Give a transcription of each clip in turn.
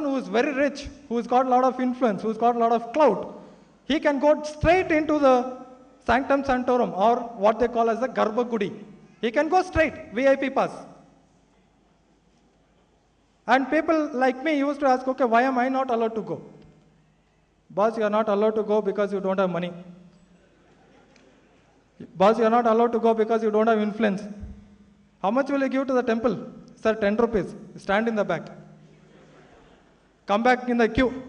person who is very rich, who's got a lot of influence, who's got a lot of clout, he can go straight into the Sanctum Sanctorum, or what they call as the Garbhagudi. He can go straight, VIP pass. And people like me used to ask, okay, why am I not allowed to go? Boss, you are not allowed to go because you don't have money. Boss, you are not allowed to go because you don't have influence. How much will you give to the temple? Sir, 10 rupees. Stand in the back. Come back in the queue.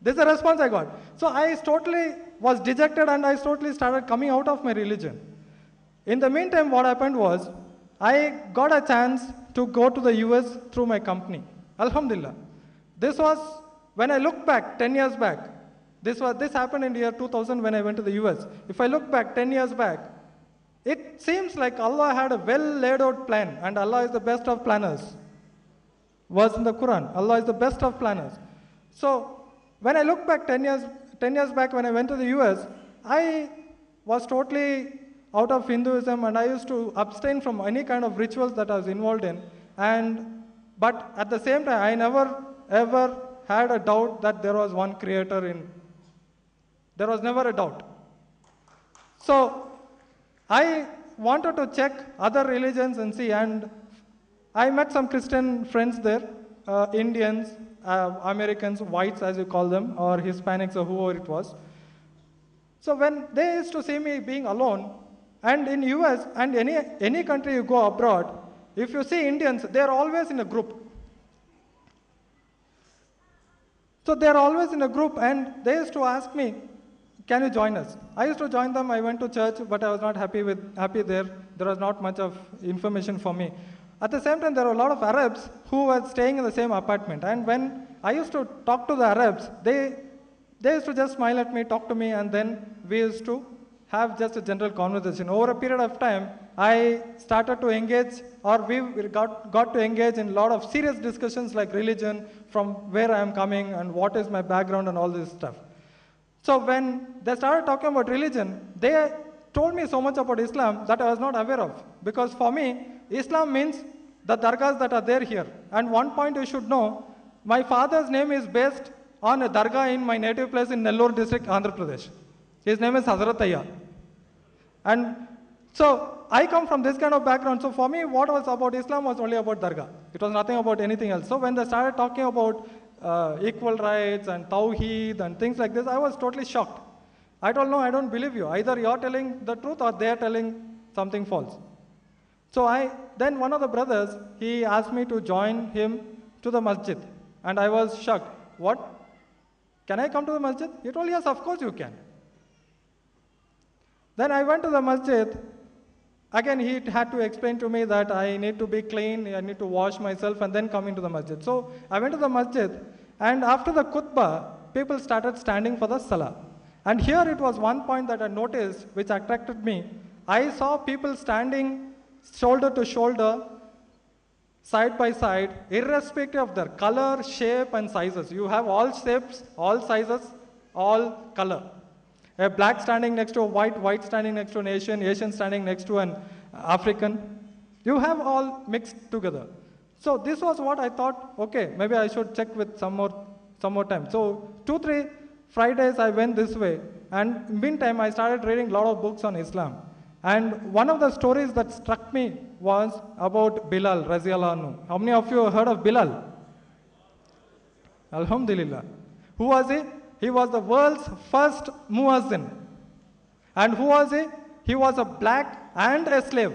This is the response I got. So I totally was dejected and I totally started coming out of my religion. In the meantime, what happened was, I got a chance to go to the US through my company. Alhamdulillah. This was, when I look back, 10 years back, this happened in the year 2000 when I went to the US. If I look back 10 years back, it seems like Allah had a well laid out plan, and Allah is the best of planners. Verse in the Quran, Allah is the best of planners. So when I look back 10 years back when I went to the US, I was totally out of Hinduism and I used to abstain from any kind of rituals that I was involved in. But at the same time, I never ever had a doubt that there was one creator there was never a doubt. So I wanted to check other religions and see, and I met some Christian friends there, Indians, Americans, whites as you call them, or Hispanics or whoever it was. So when they used to see me being alone, and in US and any country you go abroad, if you see Indians, they are always in a group. So they are always in a group, and they used to ask me, can you join us? I used to join them. I went to church, but I was not happy there. There was not much of information for me. At the same time, there were a lot of Arabs who were staying in the same apartment. And when I used to talk to the Arabs, they used to just smile at me, talk to me, and then we used to have just a general conversation. Over a period of time, I started to engage, or we got to engage in a lot of serious discussions like religion, from where I am coming and what is my background and all this stuff. So when they started talking about religion, they told me so much about Islam that I was not aware of. Because for me, Islam means the dargahs that are there here. And one point you should know, my father's name is based on a dargah in my native place in Nellore district, Andhra Pradesh. His name is Hazrat Ayya. And so I come from this kind of background. So for me, what was about Islam was only about dargah. It was nothing about anything else. So when they started talking about equal rights and Tawheed and things like this, I was totally shocked. I told, no, I don't believe you. Either you're telling the truth or they're telling something false. So then one of the brothers, he asked me to join him to the masjid. And I was shocked. What? Can I come to the masjid? He told, yes, of course you can. Then I went to the masjid. Again, he had to explain to me that I need to be clean, I need to wash myself and then come into the masjid. So I went to the masjid, and after the khutbah, people started standing for the salah. And here it was one point that I noticed which attracted me. I saw people standing shoulder to shoulder, side by side, irrespective of their color, shape and sizes. You have all shapes, all sizes, all color. A black standing next to a white standing next to an Asian standing next to an African. You have all mixed together. So this was what I thought, okay, maybe I should check with some more time. So 2-3 Fridays I went this way, and meantime I started reading a lot of books on Islam. And one of the stories that struck me was about Bilal Raziyallahu anhu. How many of you have heard of Bilal? Alhamdulillah. Who was he? He was the world's first muazzin. And who was he? He was a black and a slave.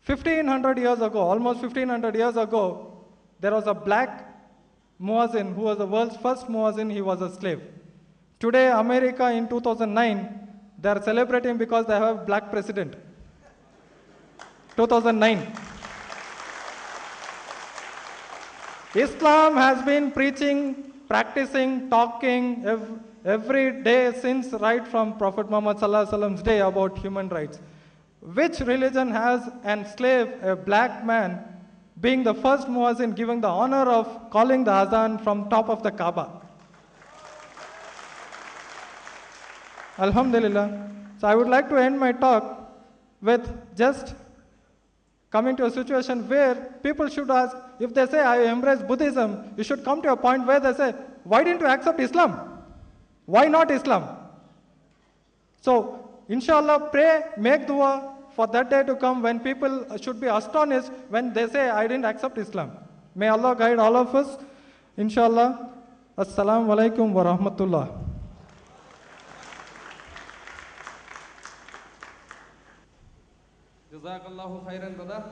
1500 years ago, almost 1500 years ago, there was a black muazzin who was the world's first muazzin. He was a slave. Today, America in 2009, they are celebrating because they have a black president. 2009. Islam has been preaching, practicing, talking every day since right from Prophet Muhammad Sallallahu Alaihi Wasallam's day about human rights. Which religion has enslaved a black man being the first muazzin, giving the honor of calling the azan from top of the Kaaba? Alhamdulillah. So I would like to end my talk with just coming to a situation where people should ask, if they say, I embrace Buddhism, you should come to a point where they say, why didn't you accept Islam? Why not Islam? So, inshallah, pray, make dua for that day to come when people should be astonished when they say, I didn't accept Islam. May Allah guide all of us. Inshallah. Assalamu alaikum wa rahmatullah. Jazakallahu khairan, brother.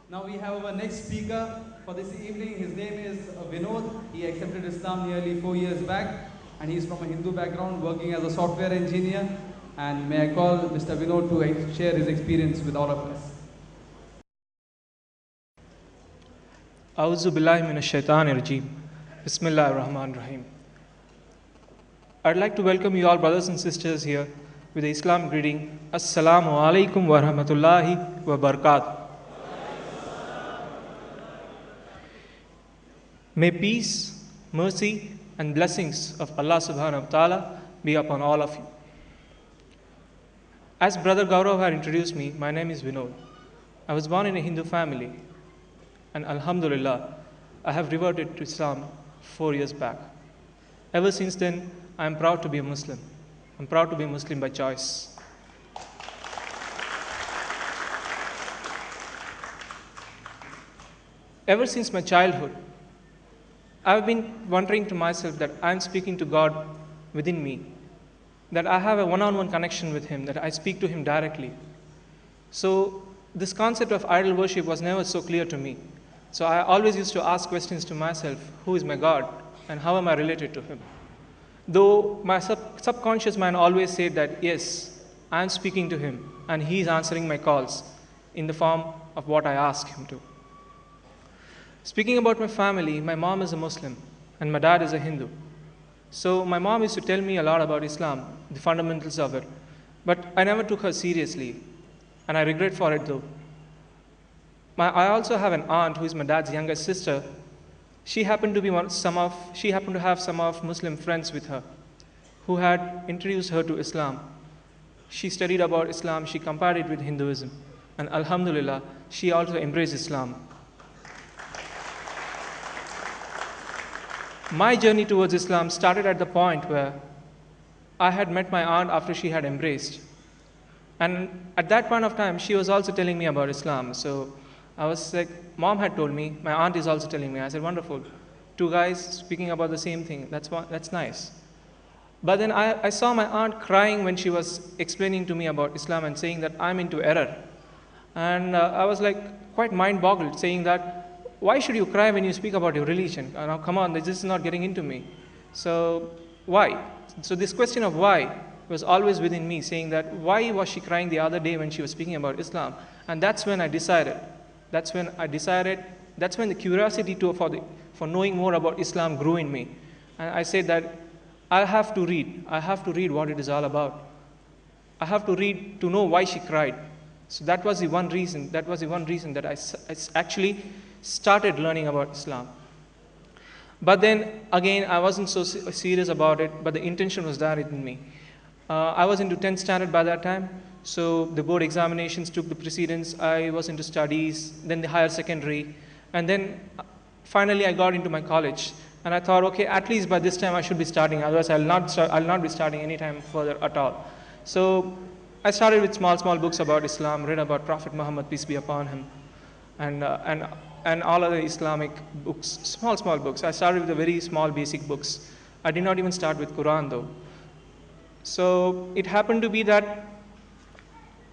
Now we have our next speaker for this evening. His name is Vinod. He accepted Islam nearly 4 years back, and he's from a Hindu background, working as a software engineer. And may I call Mr. Vinod to share his experience with all of us. A'udhu billahi minash shaitanir rajeem. Bismillahir Rahmanir Rahim. I'd like to welcome you all, brothers and sisters, here with the Islamic greeting. Assalamu alaikum wa rahmatullahi wa barakatuh. May peace, mercy, and blessings of Allah subhanahu wa ta'ala be upon all of you. As Brother Gaurav had introduced me, my name is Vinod. I was born in a Hindu family, and Alhamdulillah, I have reverted to Islam 4 years back. Ever since then, I am proud to be a Muslim. I'm proud to be a Muslim by choice. Ever since my childhood, I've been wondering to myself that I'm speaking to God within me, that I have a one-on-one connection with Him, that I speak to Him directly. So this concept of idol worship was never so clear to me. So I always used to ask questions to myself, who is my God and how am I related to Him? Though my subconscious mind always said that, yes, I am speaking to Him and He is answering my calls in the form of what I ask Him to. Speaking about my family, my mom is a Muslim and my dad is a Hindu. So my mom used to tell me a lot about Islam, the fundamentals of it, but I never took her seriously, and I regret for it though. I also have an aunt who is my dad's younger sister. She happened to have some of Muslim friends with her who had introduced her to Islam. She studied about Islam, she compared it with Hinduism, and Alhamdulillah, she also embraced Islam. My journey towards Islam started at the point where I had met my aunt after she had embraced. And at that point of time, she was also telling me about Islam. So I was like, Mom had told me, my aunt is also telling me. I said, wonderful. Two guys speaking about the same thing. That's nice. But then I saw my aunt crying when she was explaining to me about Islam and saying that I'm into error. And I was like quite mind-boggled, saying that, why should you cry when you speak about your religion? Now, come on, this is not getting into me. So, why? So this question of why was always within me, saying that, why was she crying the other day when she was speaking about Islam? And that's when I decided. That's when the curiosity for knowing more about Islam grew in me. And I said that, I have to read what it is all about. I have to read to know why she cried. So that was the one reason that I actually started learning about Islam. But then again, I wasn't so serious about it, but the intention was there in me. I was into 10th standard by that time, so the board examinations took the precedence. I was into studies, then the higher secondary, and then finally I got into my college. And I thought, okay, at least by this time I should be starting, otherwise I'll not be starting anytime further at all. So I started with small books about Islam, read about Prophet Muhammad, peace be upon him, and all other Islamic books, small books. I started with the very small basic books. I did not even start with Quran though. So it happened to be that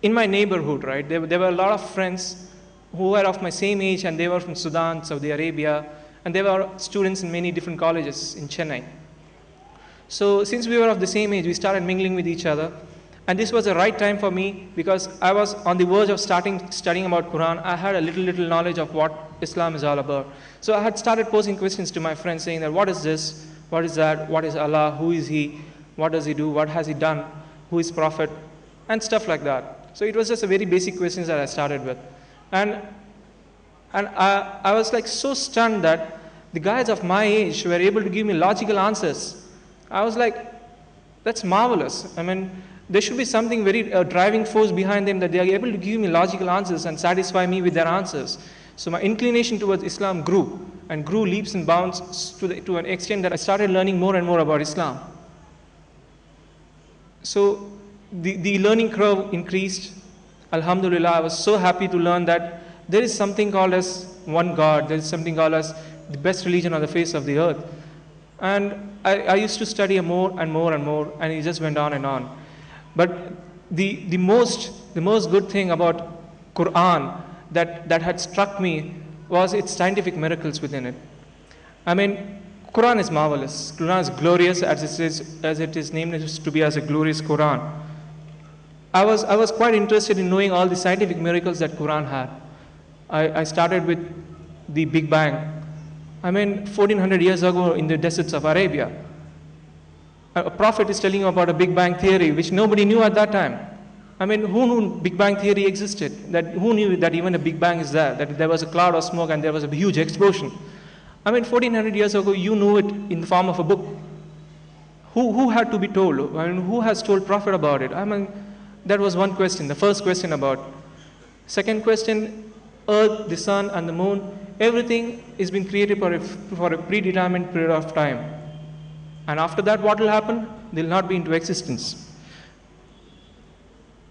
in my neighborhood, right, there were a lot of friends who were of my same age, and they were from Sudan, Saudi Arabia, and they were students in many different colleges in Chennai. So since we were of the same age, we started mingling with each other. And this was the right time for me because I was on the verge of studying about Quran. I had a little knowledge of what Islam is all about. So I had started posing questions to my friends saying that, what is this? What is that? What is Allah? Who is He? What does He do? What has He done? Who is Prophet? And stuff like that. So it was just a very basic questions that I started with. And I was like so stunned that the guys of my age were able to give me logical answers. I was like, that's marvelous. I mean, there should be something very driving force behind them, that they are able to give me logical answers and satisfy me with their answers. So my inclination towards Islam grew, and grew leaps and bounds to an extent that I started learning more and more about Islam. So the learning curve increased. Alhamdulillah, I was so happy to learn that there is something called as one God, there is something called as the best religion on the face of the earth. And I used to study more and more and more, and it just went on and on. But the most good thing about Quran that had struck me was its scientific miracles within it. I mean, Quran is marvelous. Quran is glorious, as it is named to be as a glorious Quran. I was quite interested in knowing all the scientific miracles that Quran had. I started with the Big Bang. I mean, 1400 years ago in the deserts of Arabia, a prophet is telling you about a Big Bang theory, which nobody knew at that time. I mean, who knew Big Bang theory existed? Who knew that even a Big Bang is there? That there was a cloud of smoke and there was a huge explosion? I mean, 1400 years ago, you knew it in the form of a book. Who had to be told? I mean, who has told prophet about it? I mean, that was one question, the first question about. Second question, earth, the sun and the moon, everything is being created for a predetermined period of time. And after that, what will happen? They will not be into existence.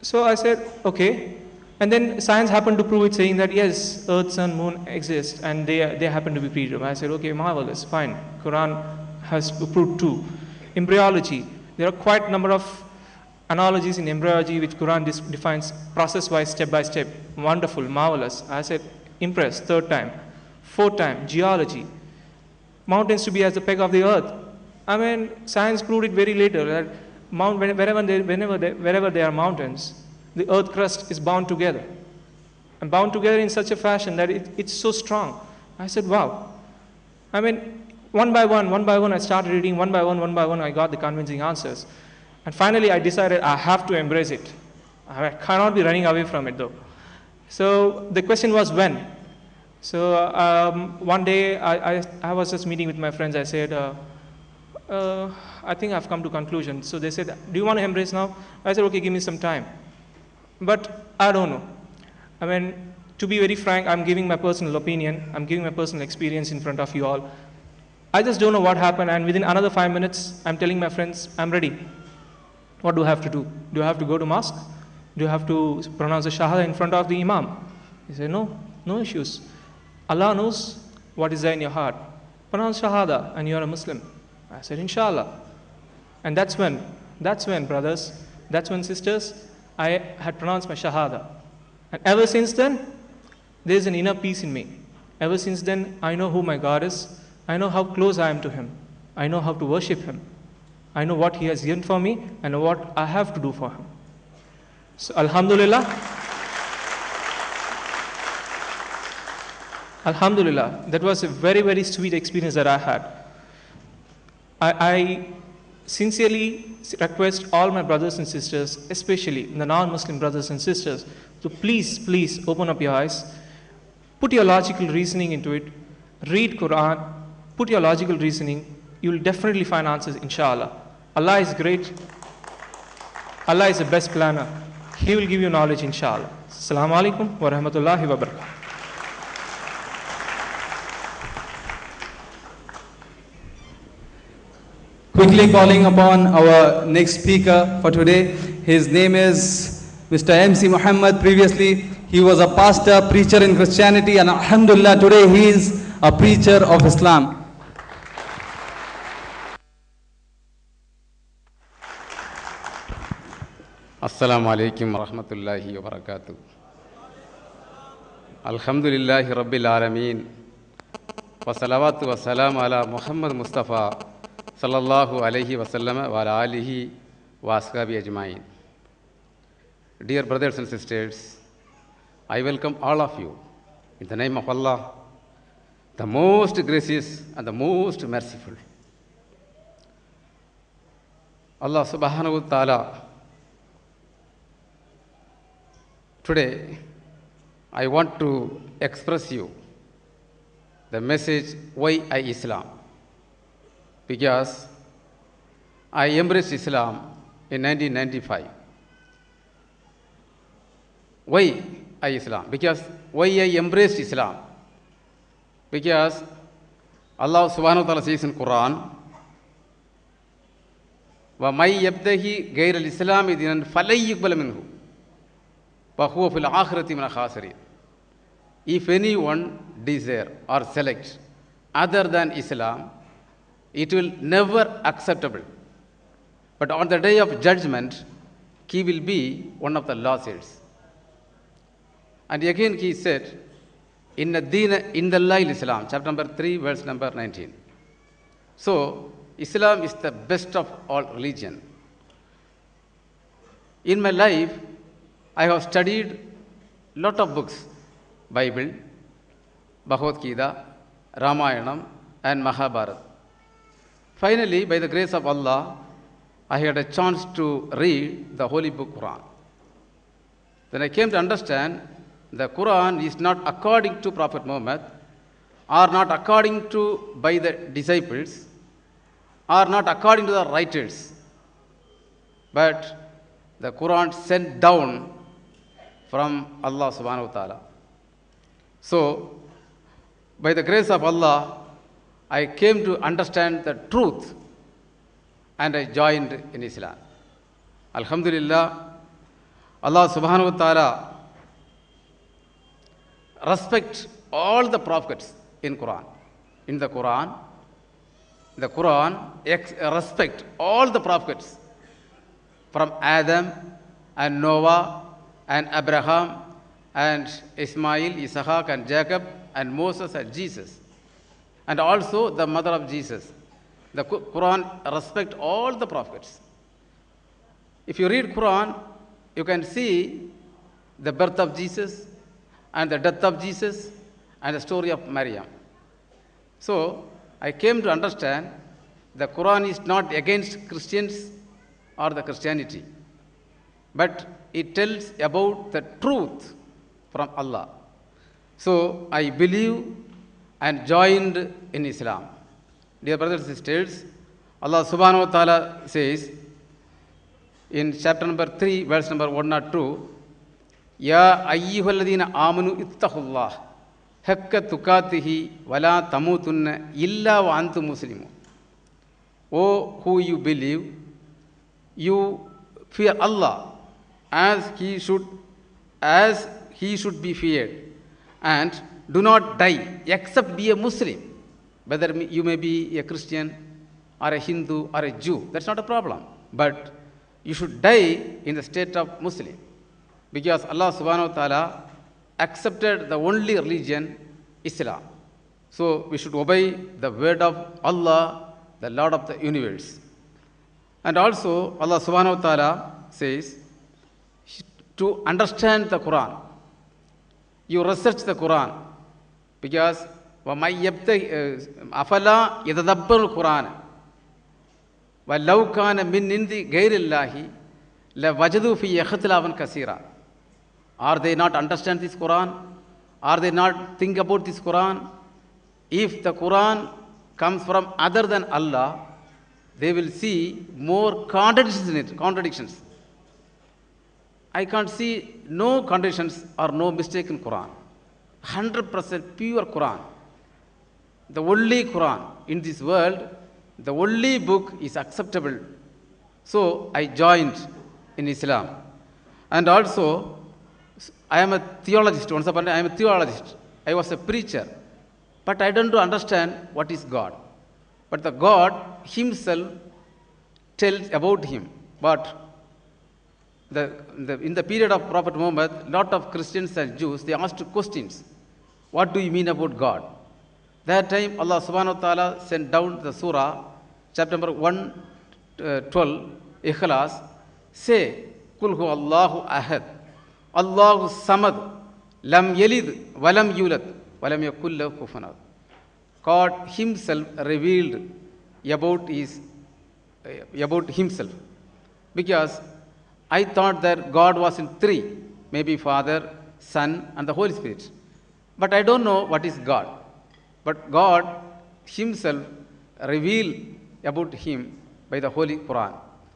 So I said, okay. And then science happened to prove it, saying that yes, earth, sun, moon exist, and they happen to be predetermined. I said, okay, marvelous, fine. Quran has proved too. Embryology, there are quite a number of analogies in embryology which Quran defines process-wise, step by step. Wonderful, marvelous. I said, impressed, third time. Fourth time, geology. Mountains to be as the peg of the earth. I mean, science proved it very later that wherever there are mountains, the earth crust is bound together. And bound together in such a fashion that it's so strong. I said, wow. I mean, one by one, I started reading, one by one, I got the convincing answers. And finally, I decided I have to embrace it. I cannot be running away from it, though. So the question was when. So one day, I was just meeting with my friends. I said, I think I've come to conclusion. So they said, do you want to embrace now? I said, okay, give me some time. But I don't know. I mean, to be very frank, I'm giving my personal opinion. I'm giving my personal experience in front of you all. I just don't know what happened. And within another 5 minutes, I'm telling my friends, I'm ready. What do I have to do? Do I have to go to mosque? Do I have to pronounce the Shahada in front of the Imam? He said, no, no issues. Allah knows what is there in your heart. Pronounce Shahada and you're a Muslim. I said, Inshallah. And that's when, brothers, that's when, sisters, I had pronounced my Shahada. And ever since then, there's an inner peace in me. Ever since then, I know who my God is. I know how close I am to Him. I know how to worship Him. I know what He has done for me and what I have to do for Him. So, Alhamdulillah. Alhamdulillah, that was a very, very sweet experience that I had. I sincerely request all my brothers and sisters, especially the non-Muslim brothers and sisters, to please open up your eyes, put your logical reasoning into it, read Quran, put your logical reasoning, you will definitely find answers, inshallah. Allah is great. Allah is the best planner. He will give you knowledge, inshallah. Assalamu alaikum wa rahmatullahi wa barakatuh. Quickly calling upon our next speaker for today. His name is Mr. MC Muhammad. Previously, he was a pastor, preacher in Christianity, and alhamdulillah, today he is a preacher of Islam. Assalamu alaikum wa rahmatullahi wa barakatuh. Alhamdulillahi Rabbil Alameen. Wa salawatu wa salam ala Muhammad Mustafa sallallahu alayhi wa sallam wa ala alihi wa ashabi ajma'in. Dear brothers and sisters, I welcome all of you in the name of Allah, the most gracious and the most merciful. Allah subhanahu wa ta'ala, today, I want to express you the message why I Islam. Because I embraced Islam in 1995 Why I Islam? Because why I embraced Islam? Because Allah subhanahu wa ta'ala says in Quran, وَمَنْ يَبْتَغِي غَيْرَ الْإِسْلَامِ دِينًا فَلَنْ يُقْبَلَ مِنْهُ وَهُوَ فِي الْآخِرَةِ مِنَ الْخَاسِرِينَ. If anyone desire or select other than Islam, it will never acceptable. But on the day of judgment, he will be one of the losers. And again he said, in the Indallahi Islam, chapter number 3, verse number 19. So, Islam is the best of all religion. In my life, I have studied lot of books, Bible, Bhagavad Gita, Ramayanam, and Mahabharata. Finally, by the grace of Allah, I had a chance to read the Holy Book Quran. Then I came to understand the Quran is not according to Prophet Muhammad, or not according to by the disciples, or not according to the writers, but the Quran sent down from Allah subhanahu wa ta'ala. So, by the grace of Allah, I came to understand the truth and I joined in Islam. Alhamdulillah, Allah subhanahu wa ta'ala respect all the prophets in Quran. In the Quran respect all the prophets from Adam and Noah and Abraham and Ismail, Isaac and Jacob and Moses and Jesus, and also the mother of Jesus. The Quran respect all the prophets. If you read Quran, you can see the birth of Jesus and the death of Jesus and the story of Maryam. So, I came to understand the Quran is not against Christians or the Christianity, but it tells about the truth from Allah. So, I believe and joined in Islam. Dear brothers and sisters, Allah subhanahu wa ta'ala says in chapter number 3, verse number 102, Ya ayyuhalladhina amanu ittaqullah haqqa tuqatihi wa la tamutunna illa wa antum muslimun. O who you believe, you fear Allah as he should be feared, and do not die except be a Muslim. Whether you may be a Christian or a Hindu or a Jew, that's not a problem. But you should die in the state of Muslim. Because Allah subhanahu wa ta'ala accepted the only religion, Islam. So we should obey the word of Allah, the Lord of the universe. And also Allah subhanahu wa ta'ala says, to understand the Quran, you research the Quran, because أَفَلَا يَتَدَبَّرُ الْقُرْآنَ وَلَوْ كَانَ مِنْ عِنْدِ غَيْرِ اللَّهِ لَوَجَدُوا فِيهِ اخْتِلَافًا كَثِيرًا. Are they not understand this Quran? Are they not think about this Quran? If the Quran comes from other than Allah, they will see more contradictions in it, contradictions. I can't see no contradictions or no mistake in Quran. 100% pure Quran. The only Quran in this world, the only book is acceptable. So I joined in Islam. And also, I am a theologist. Once upon a time, I am a theologist. I was a preacher. But I don't understand what is God. But the God himself tells about him. But in the period of Prophet Muhammad, lot of Christians and Jews, they asked questions. What do you mean about God? That time, Allah subhanahu wa ta'ala sent down the surah, chapter number 112, Ikhlas, say, Kul hu Allahu ahad, Allahu samad, lam yalid, walam yulad, walam yakul lahu kufuwan ahad. God himself revealed about himself. Because I thought that God was in three, maybe Father, Son, and the Holy Spirit. But I don't know what is God. But God himself revealed about him by the Holy Quran.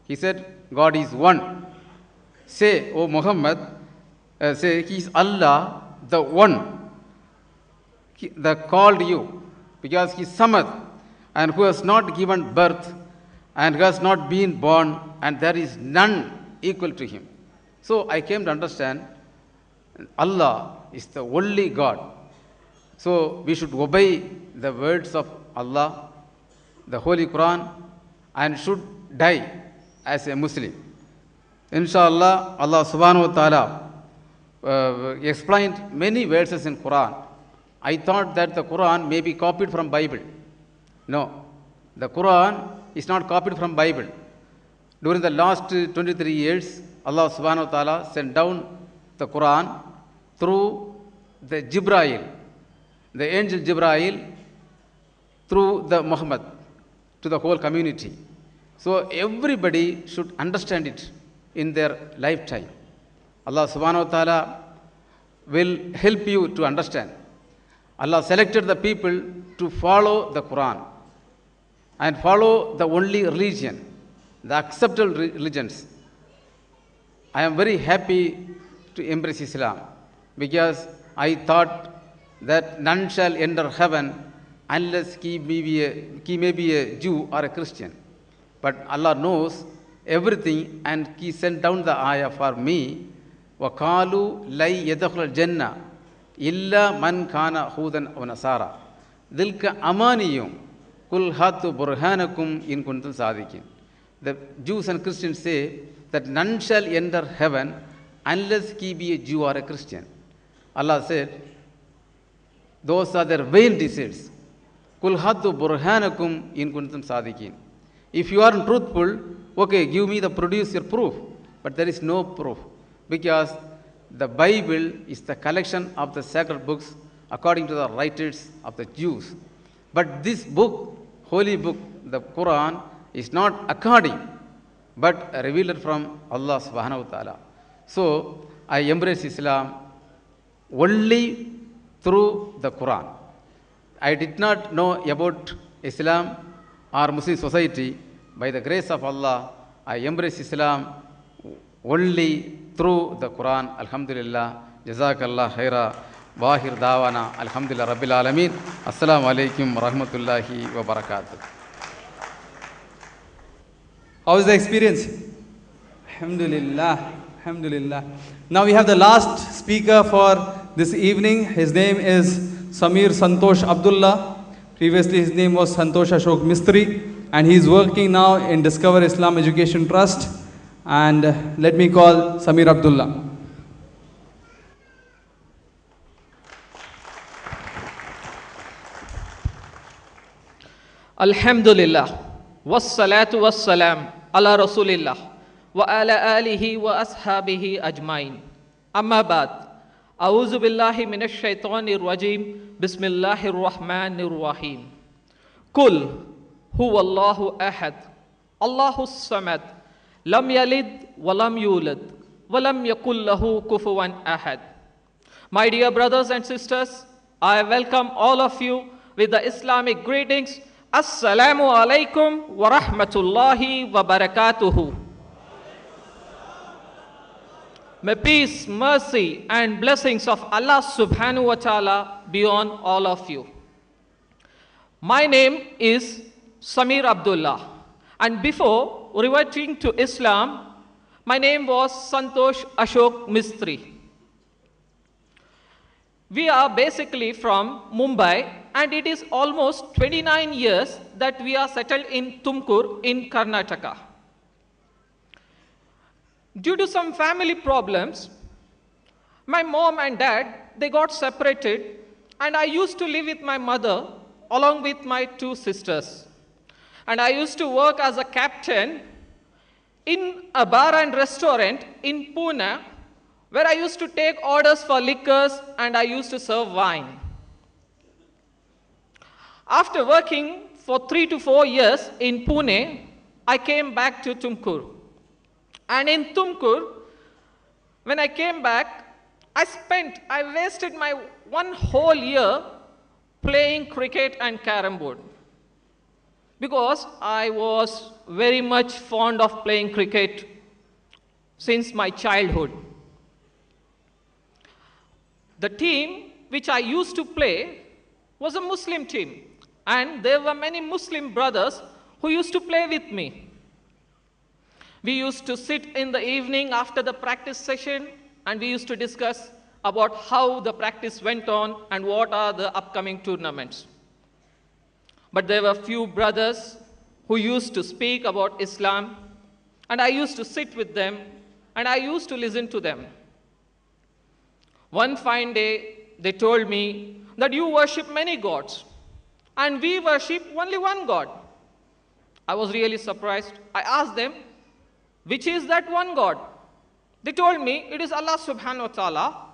He said, God is one. Say, O Muhammad, say He is Allah, the one that called you, because He is Samad, and who has not given birth and who has not been born, and there is none equal to Him. So I came to understand Allah is the only God. So we should obey the words of Allah, the Holy Quran, and should die as a Muslim. Inshallah, Allah subhanahu wa ta'ala explained many verses in Quran. I thought that the Quran may be copied from Bible. No, the Quran is not copied from Bible. During the last 23 years, Allah subhanahu wa ta'ala sent down the Quran through the Jibrail, the angel Jibrail, through the Muhammad to the whole community. So everybody should understand it in their lifetime. Allah subhanahu wa ta'ala will help you to understand. Allah selected the people to follow the Quran and follow the only religion, the acceptable religions. I am very happy to embrace Islam because I thought that none shall enter heaven unless he may be a Jew or a Christian. But Allah knows everything and He sent down the ayah for me. وَقَالُوا لَيْ يَدَخُلَ الْجَنَّةِ إِلَّا مَنْ كَانَ هُودًا أَوْ نَصَارَى ذِلْكَ أَمَانِيُّمْ قُلْ هَاتُوا بُرْهَانَكُمْ إِن كُنتُمْ صَادِقِينَ. The Jews and Christians say that none shall enter heaven unless he be a Jew or a Christian. Allah said, those are their vain deeds. قُلْ هَاتُوا بُرْهَانَكُمْ إِن كُنتُمْ صَادِقِينَ. If you are truthful, okay, give me produce your proof. But there is no proof, because the Bible is the collection of the sacred books according to the writers of the Jews. But this book, holy book, the Quran, is not according, but revealed from Allah subhanahu wa ta'ala. So I embrace Islam only through the Quran. I did not know about Islam or Muslim society. By the grace of Allah, I embrace Islam only through the Quran. Alhamdulillah. Jazakallah khaira. Wahir dawana. Alhamdulillah Rabbil Alameen. Assalamu alaikum wa rahmatullahi wa barakatuh. How is the experience? Alhamdulillah. Alhamdulillah. Now we have the last speaker for this evening. His name is Samir Santosh Abdullah. Previously his name was Santosh Ashok Mistry, and he is working now in Discover Islam Education Trust. And let me call Samir Abdullah. Alhamdulillah, wassalatu wassalam ala rasulillah wa ala alihi wa ashabihi ajmain. Amma ba'd. A'udhu billahi minash shaitanir rajim. Bismillahir rahmanir rahim. Kul huwallahu ahad. Allahus samad. Lam yalid wa lam yulad wa lam yakul lahu kufuwan ahad. My dear brothers and sisters, I welcome all of you with the Islamic greetings. Assalamu alaikum wa rahmatullahi wa barakatuhu. May peace, mercy and blessings of Allah subhanahu wa ta'ala be on all of you. My name is Samir Abdullah, and before reverting to Islam, my name was Santosh Ashok Mistry. We are basically from Mumbai, and it is almost 29 years that we are settled in Tumkur in Karnataka. Due to some family problems, my mom and dad, they got separated, and I used to live with my mother along with my two sisters. And I used to work as a captain in a bar and restaurant in Pune, where I used to take orders for liquors and I used to serve wine. After working for 3 to 4 years in Pune, I came back to Tumkur. And in Tumkur, when I came back, I wasted my one whole year playing cricket and carom board, because I was very much fond of playing cricket since my childhood. The team which I used to play was a Muslim team, and there were many Muslim brothers who used to play with me. We used to sit in the evening after the practice session, and we used to discuss about how the practice went on and what are the upcoming tournaments. But there were few brothers who used to speak about Islam, and I used to sit with them, and I used to listen to them. One fine day, they told me that you worship many gods, and we worship only one God. I was really surprised. I asked them, which is that one God? They told me it is Allah subhanahu wa ta'ala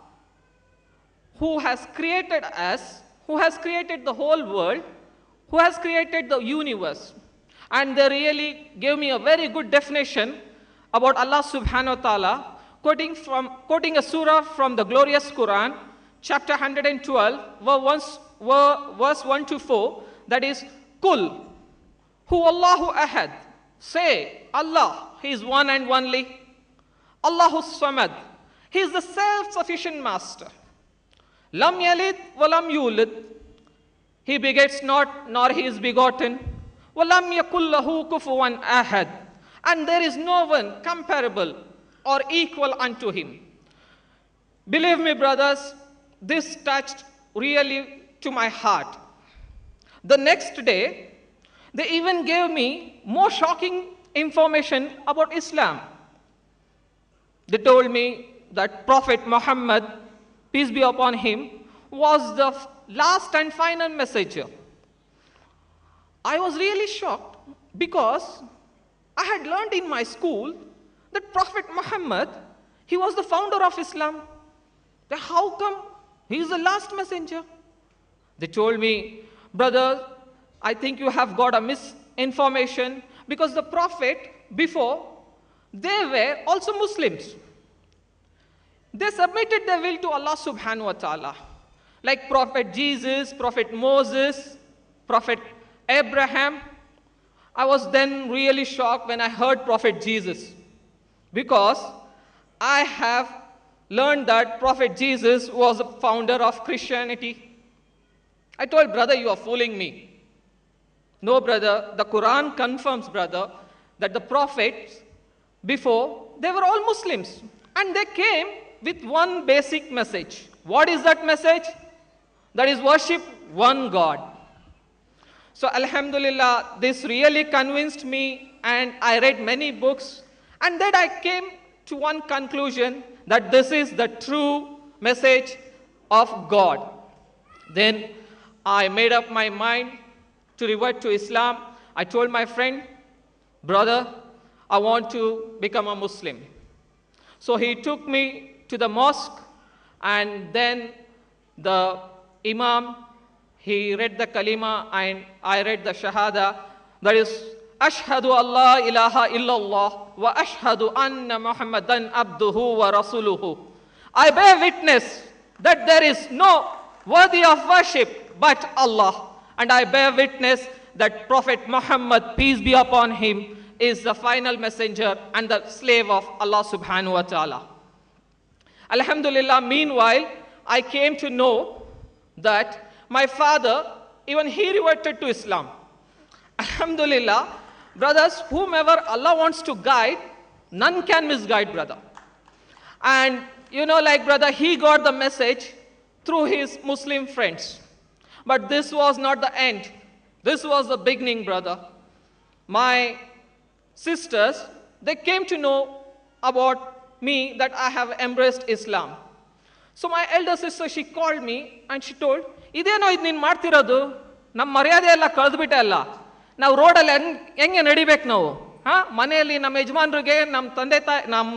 who has created us, who has created the whole world, who has created the universe. And they really gave me a very good definition about Allah subhanahu wa ta'ala, quoting a surah from the glorious Quran, chapter 112, verse 1 to 4, that is, Kul, Hu Allahu Ahad. Say, Allah, He is one and only. Allahu Samad, He is the self-sufficient master. Lam yalid wa lam yulid, He begets not, nor He is begotten. Wa lam yakul lahu kufuwan ahad, and there is no one comparable or equal unto Him. Believe me, brothers, this touched really to my heart. The next day, they even gave me more shocking information about Islam. They told me that Prophet Muhammad, peace be upon him, was the last and final messenger. I was really shocked because I had learned in my school that Prophet Muhammad, he was the founder of Islam. Then how come he is the last messenger? They told me, brother, I think you have got a misinformation, because the Prophet before, they were also Muslims. They submitted their will to Allah subhanahu wa ta'ala. Like Prophet Jesus, Prophet Moses, Prophet Abraham. I was then really shocked when I heard Prophet Jesus, because I have learned that Prophet Jesus was the founder of Christianity. I told, brother, you are fooling me. No, brother, the Quran confirms, brother, that the prophets before, they were all Muslims. And they came with one basic message. What is that message? That is, worship one God. So, alhamdulillah, this really convinced me, and I read many books, and then I came to one conclusion, that this is the true message of God. Then I made up my mind to revert to Islam. I told my friend, brother, I want to become a Muslim. So he took me to the mosque, and then the Imam, he read the kalima, and I read the shahada, that is, Ashhadu Allah ilaha illallah wa ashhadu anna Muhammadan abduhu wa rasuluhu. I bear witness that there is no worthy of worship but Allah, and I bear witness that Prophet Muhammad, peace be upon him, is the final messenger and the slave of Allah subhanahu wa ta'ala. Alhamdulillah, meanwhile, I came to know that my father, even he reverted to Islam. Alhamdulillah, brothers, whomever Allah wants to guide, none can misguide, brother. And like brother, he got the message through his Muslim friends. But this was not the end. This was the beginning, brother. My sisters, they came to know about me that I have embraced Islam. So my elder sister, she called me and she told, "Ideno idu neen martirodu? Nam maryade ella kaladbitte alla. Now road alli henge nadibek ನಾವು ಮನೆಯಲ್ಲಿ ನಮ್ಮ ಯಜಮಾನರಿಗೆ, ನಮ್ಮ ತಂದೆ ತಾಯಿ, ನಮ್ಮ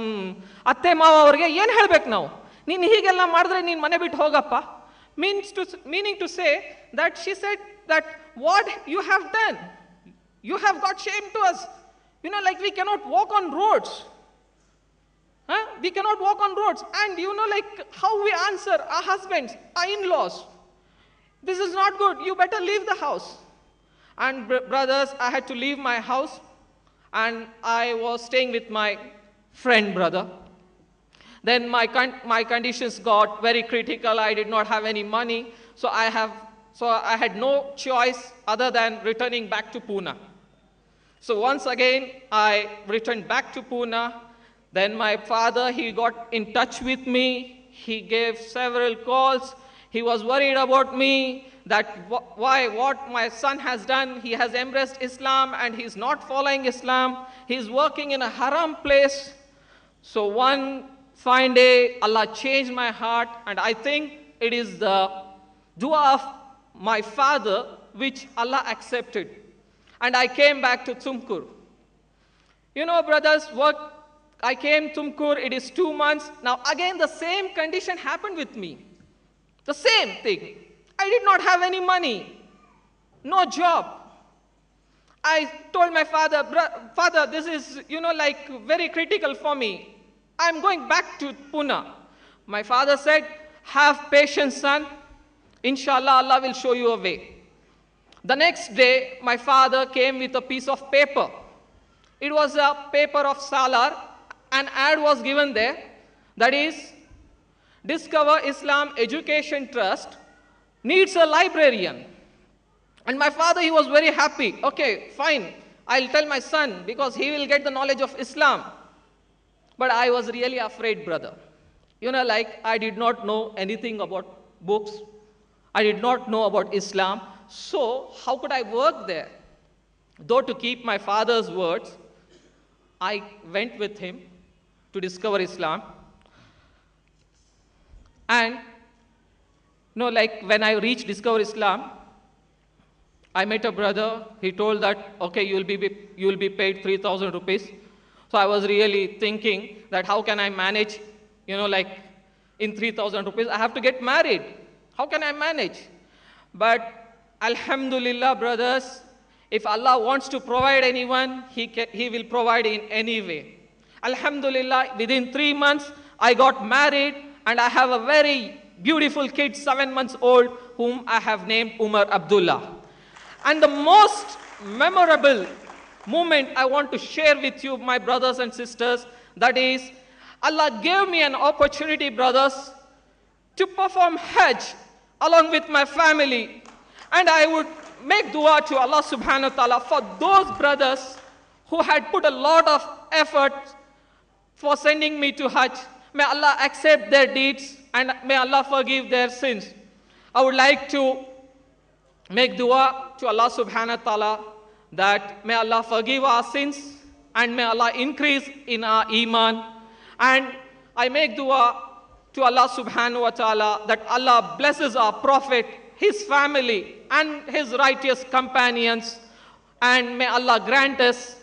ಅತ್ತೆ ಮಾವ ಅವರಿಗೆ ಏನು ಹೇಳಬೇಕು ನಾವು? ನೀನು ಹೀಗೆಲ್ಲ ಮಾಡಿದ್ರೆ ನೀನು ಮನೆ ಬಿಟ್ಟು ಹೋಗಪ್ಪ." Meaning to say that she said that what you have done, you have got shame to us. Like we cannot walk on roads. We cannot walk on roads. And like how we answer our husbands, our in-laws. This is not good. You better leave the house. And brothers, I had to leave my house, and I was staying with my friend, brother. Then my conditions got very critical. I did not have any money. So I had no choice other than returning back to Pune. So once again, I returned back to Pune. Then my father, he got in touch with me. He gave several calls. He was worried about me, that what my son has done. He has embraced Islam and he's not following Islam. He's working in a haram place. So one fine day, Allah changed my heart, and I think it is the dua of my father which Allah accepted. And I came back to Tumkur. You know, brothers, I came to Tumkur, it is 2 months. Now again the same condition happened with me. The same thing. I did not have any money, no job. I told my father, Father, this is, like very critical for me. I'm going back to Pune. My father said, have patience, son. Inshallah, Allah will show you a way. The next day, my father came with a piece of paper. It was a paper of Salar. An ad was given there. That is, Discover Islam Education Trust needs a librarian. And my father, he was very happy. Okay, fine. I'll tell my son because he will get the knowledge of Islam. But I was really afraid, brother. Like I did not know anything about books. I did not know about Islam. So how could I work there? Though to keep my father's words, I went with him to discover Islam. And like when I reached Discover Islam, I met a brother. He told that, okay, you will be paid 3,000 rupees. So I was really thinking that how can I manage, like in 3,000 rupees, I have to get married. How can I manage? But Alhamdulillah, brothers, if Allah wants to provide anyone, He will provide in any way. Alhamdulillah, within 3 months, I got married and I have a very beautiful kid, 7 months old, whom I have named Umar Abdullah. And the most memorable moment I want to share with you, my brothers and sisters, that is, Allah gave me an opportunity, brothers, to perform Hajj along with my family. And I would make dua to Allah subhanahu wa ta'ala for those brothers who had put a lot of effort for sending me to Hajj. May Allah accept their deeds and may Allah forgive their sins. I would like to make dua to Allah subhanahu wa ta'ala that may Allah forgive our sins and may Allah increase in our iman. And I make dua to Allah subhanahu wa ta'ala that Allah blesses our Prophet, his family and his righteous companions, and may Allah grant us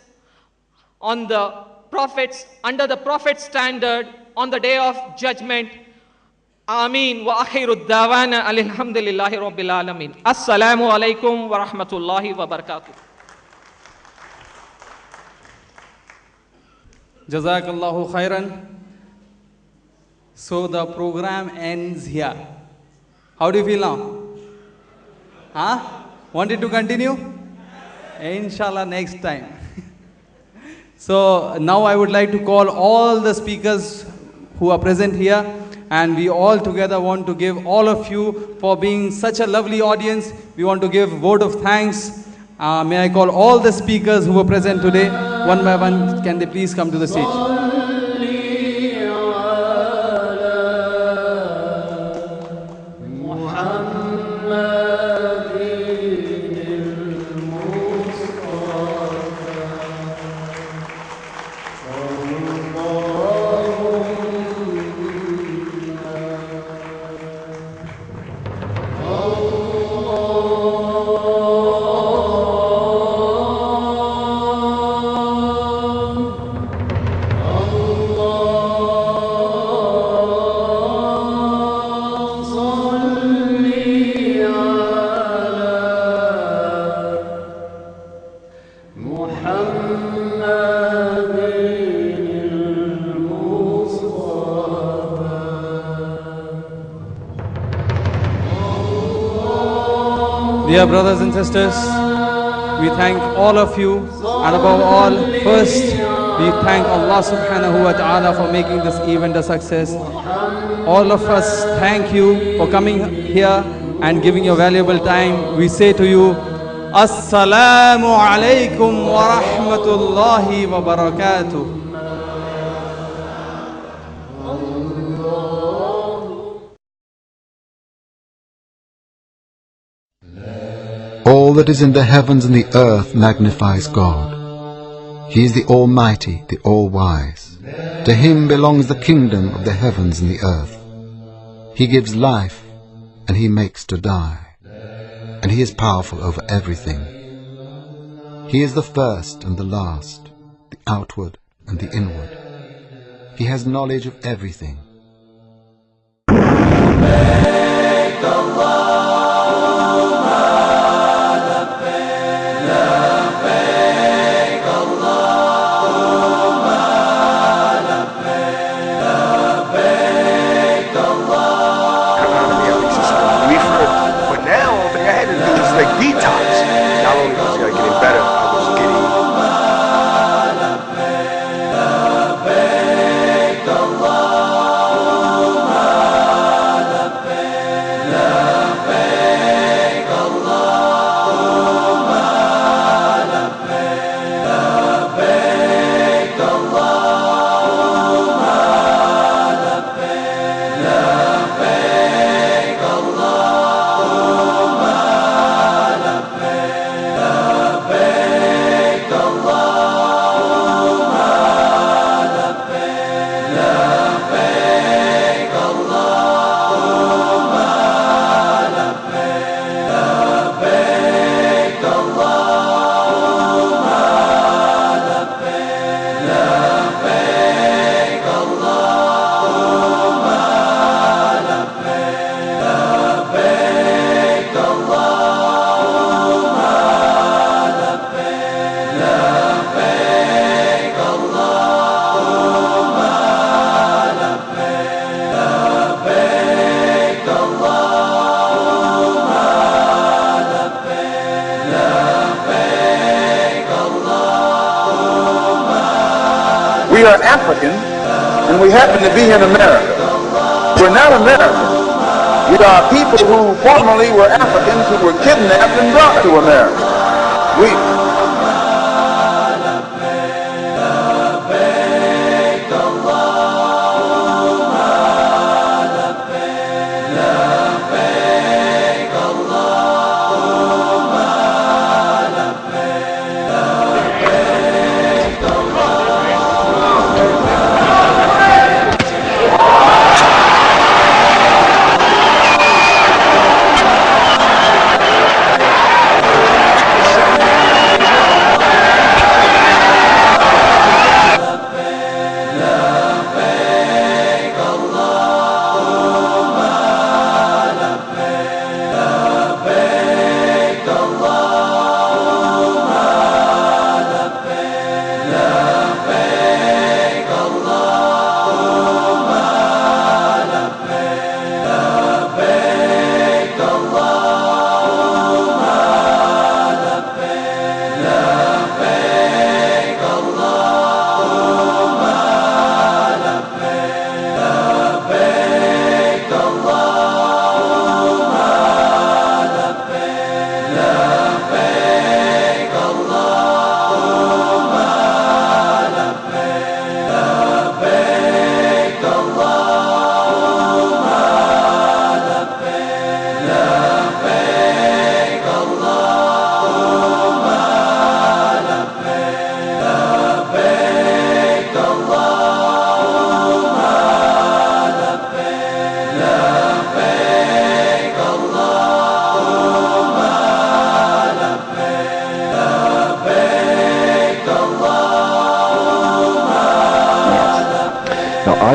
on the prophets, under the Prophet's standard on the day of judgment. Ameen wa akhiru dawana alhamdulillahi rabbil alamin. Assalamu alaikum wa rahmatullahi wa barakatuh. Jazakallahu khairan. So the program ends here. How do you feel now? Wanted to continue? Inshallah, next time. So now I would like to call all the speakers who are present here, and we all together want to give all of you for being such a lovely audience. We want to give vote of thanks. May I call all the speakers who were present today, one by one. Can they please come to the stage? Dear brothers and sisters, we thank all of you, and above all, first We thank Allah subhanahu wa ta'ala for making this event a success. All of us thank you for coming here and giving your valuable time. We say to you, Assalamu alaikum wa rahmatullahi wa barakatuh. All that is in the heavens and the earth magnifies God. He is the Almighty, the All-Wise. To Him belongs the kingdom of the heavens and the earth. He gives life, and He makes to die. And He is powerful over everything. He is the first and the last, the outward and the inward. He has knowledge of everything. We are African, and we happen to be in America. We're not Americans. We are people who formerly were Africans who were kidnapped and brought to America.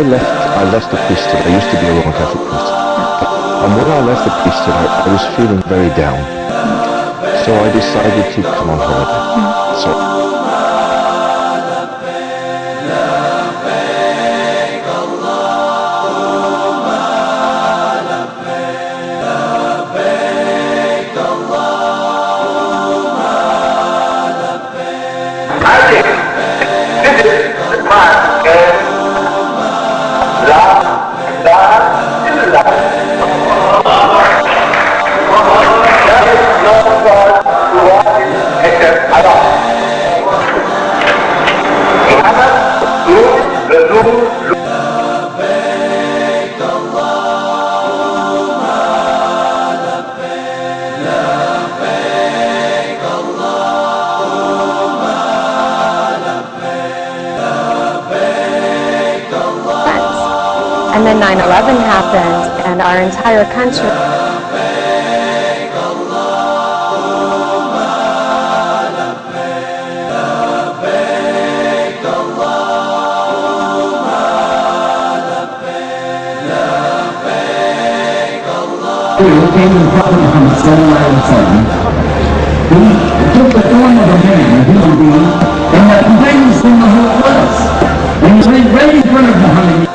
I left the priesthood. I used to be a Roman Catholic priest. And when I left the priesthood, I was feeling very down. So I decided to come on holiday. So I did. And then 9/11 happened, and our entire country. Came to the Prophet Muhammad sallallahu alaihi wasallam. He took the form of a man, a human being, and the companions didn't know who it was. And he went right in front of Muhammad.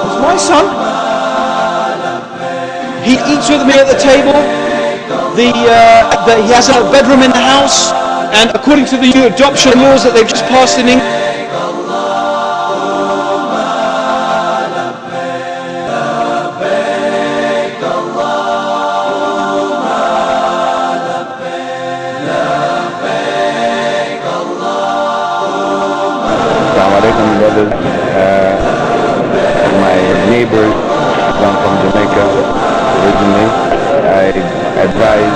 It's my son. He eats with me at the table. He has a bedroom in the house, and according to the new adoption laws that they've just passed in England, Assalamualaikum, brothers. My neighbor, I'm from Jamaica originally. I advise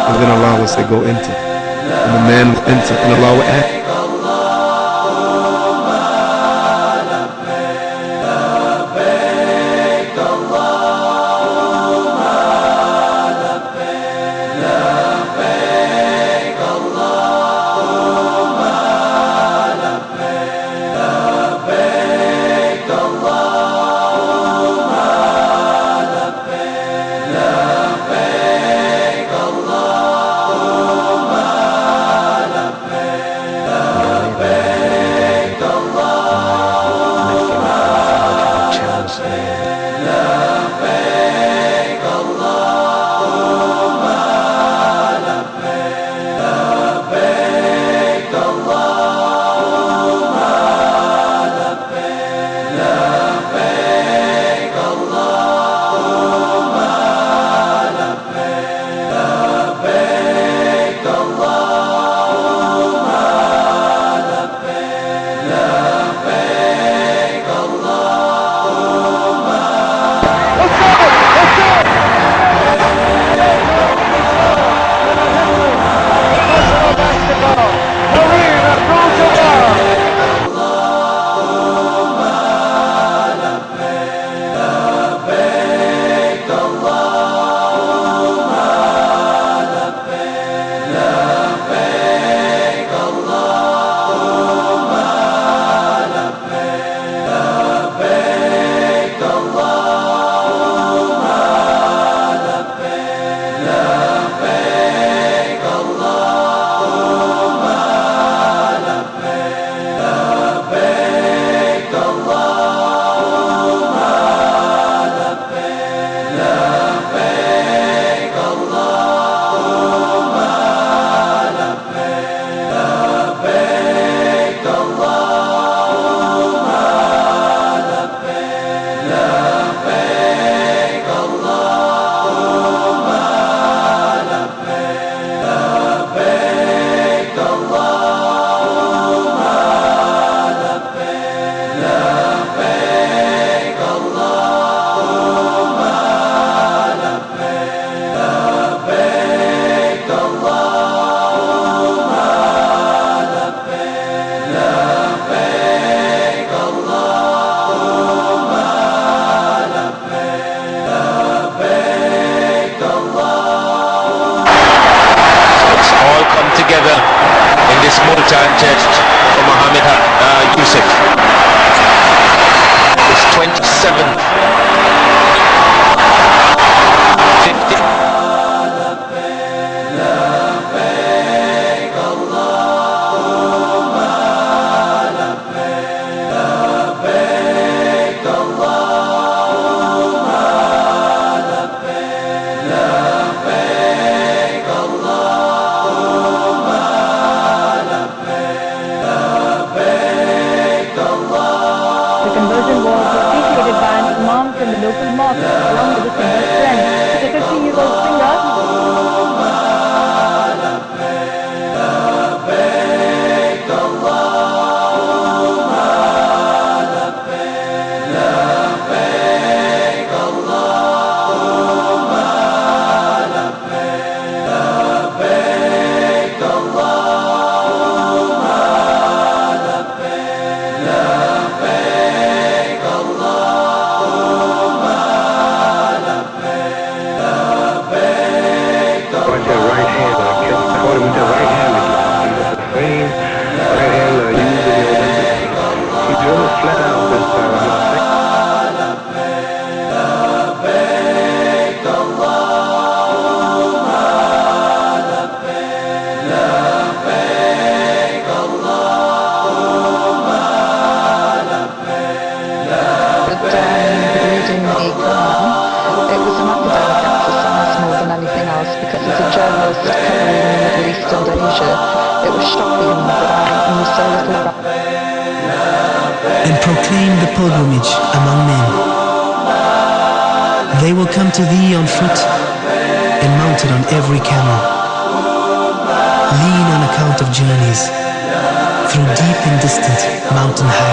And then Allah will say, go enter. And the man will enter, and Allah will ask. advantage for Mohamed Yusuf. It's 27-50. Along with the singer's friend, the 15-year-old singer and proclaim the pilgrimage among men. They will come to thee on foot and mounted on every camel, lean on account of journeys through deep and distant mountain heights.